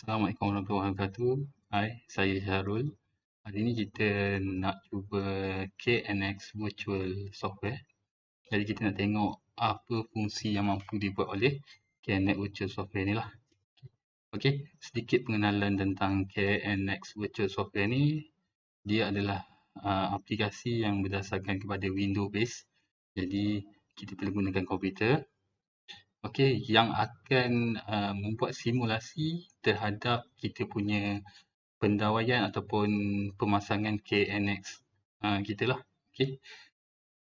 Assalamualaikum warahmatullahi wabarakatuh. Hai, saya Syarul. Hari ini kita nak cuba KNX Virtual Software. Jadi kita nak tengok apa fungsi yang mampu dibuat oleh KNX Virtual Software ni lah. Okey, sedikit pengenalan tentang KNX Virtual Software ni. Dia adalah aplikasi yang berdasarkan kepada Windows base. Jadi kita perlu gunakan komputer. Okey, yang akan membuat simulasi terhadap kita punya pendawaian ataupun pemasangan KNX kita lah. Okey.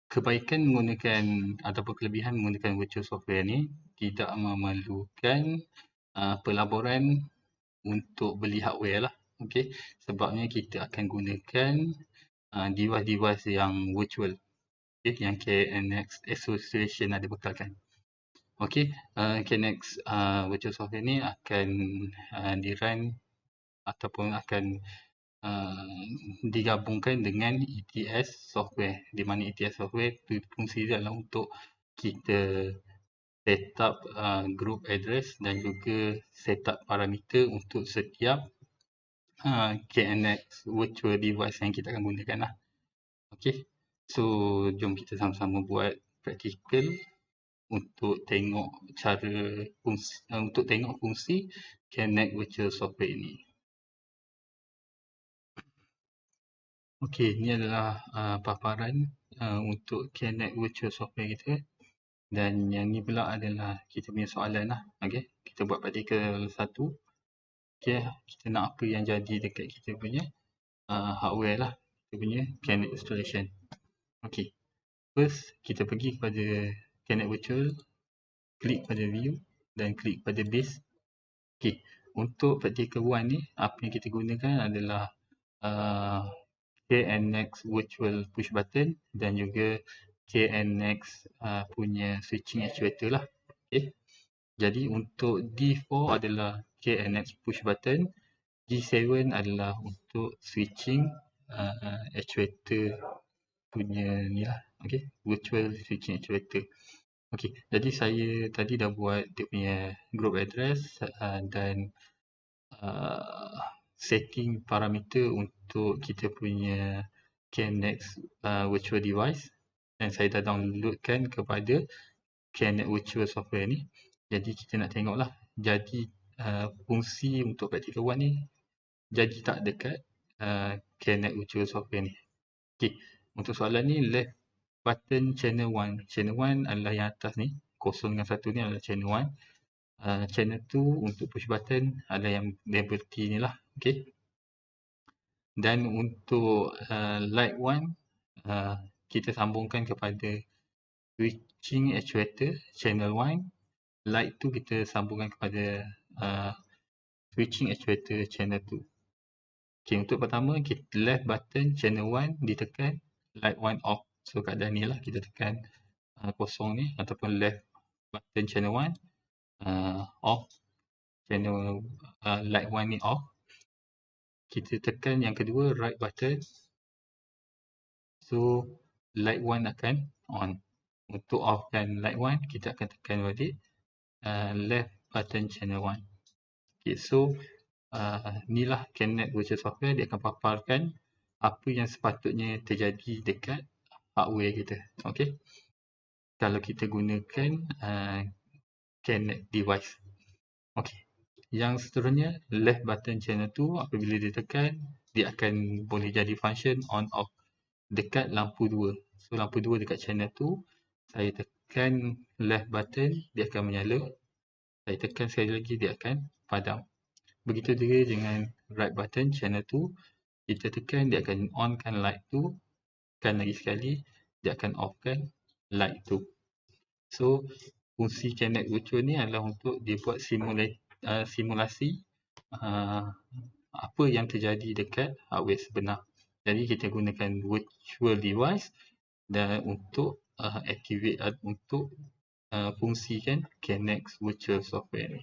Kebaikan menggunakan ataupun kelebihan menggunakan virtual software ni tidak memerlukan pelaburan untuk beli hardware lah. Okey. Sebabnya kita akan gunakan device-device yang virtual. Okey, yang KNX Association ada bekalkan. Okey, KNX virtual software ni akan dirun ataupun akan digabungkan dengan ETS software, di mana ETS software itu fungsi dia adalah untuk kita set up group address dan juga set up parameter untuk setiap KNX virtual device yang kita akan gunakan lah. Okey, so jom kita sama-sama buat praktikal untuk tengok fungsi KNX virtual software ini. Okey, ini adalah paparan untuk KNX virtual software kita, dan yang ni pula adalah kita punya soalan lah. Okey, kita buat praktikal satu. Okey, kita nak apa yang jadi dekat kita punya hardware lah, kita punya KNX installation. Okey, first kita pergi kepada KNX virtual, klik pada view dan klik pada base. Okey, untuk praktikal 1 ni apa yang kita gunakan adalah KNX virtual push button dan juga KNX punya switching actuator lah. Okay. Jadi untuk D4 adalah KNX push button, D7 adalah untuk switching actuator punya ni lah. Okay. Virtual switching actuator. Okay. Jadi saya tadi dah buat dia punya group address dan setting parameter untuk kita punya KNX virtual device, dan saya dah downloadkan kepada KNX virtual software ni. Jadi kita nak tengok lah jadi fungsi untuk praktikal 1 ni jadi tak dekat KNX virtual software ni. Okay. Untuk soalan ni, left button channel 1. Channel 1 adalah yang atas ni, 0 dengan 1 ni adalah channel 1. Channel 2 untuk push button adalah yang label T ni lah. Okay. Dan untuk light 1 kita sambungkan kepada switching actuator channel 1. Light 2 kita sambungkan kepada switching actuator channel 2. Okay, untuk pertama kita left button channel 1 ditekan, light 1 off. So keadaan ni lah, kita tekan kosong ni ataupun left button channel 1 off, channel light 1 ni off. Kita tekan yang kedua, right button, so light 1 akan on. Untuk offkan light 1 kita akan tekan balik left button channel 1. Okay, so inilah KNX virtual software. Dia akan paparkan apa yang sepatutnya terjadi dekat hardware kita. Okay, kalau kita gunakan KNX device. Okay, yang seterusnya left button channel 2, apabila ditekan dia akan boleh jadi function on off dekat lampu 2. So lampu 2 dekat channel 2, saya tekan left button dia akan menyala, saya tekan sekali lagi dia akan padam. Begitu juga dengan right button channel 2, kita tekan dia akan onkan light 2, tekan lagi sekali dia akan offkan light 2. So fungsi KNX virtual ni adalah untuk dia buat simulasi apa yang terjadi dekat hardware sebenar. Jadi kita gunakan virtual device dan untuk activate untuk fungsikan KNX virtual software ni.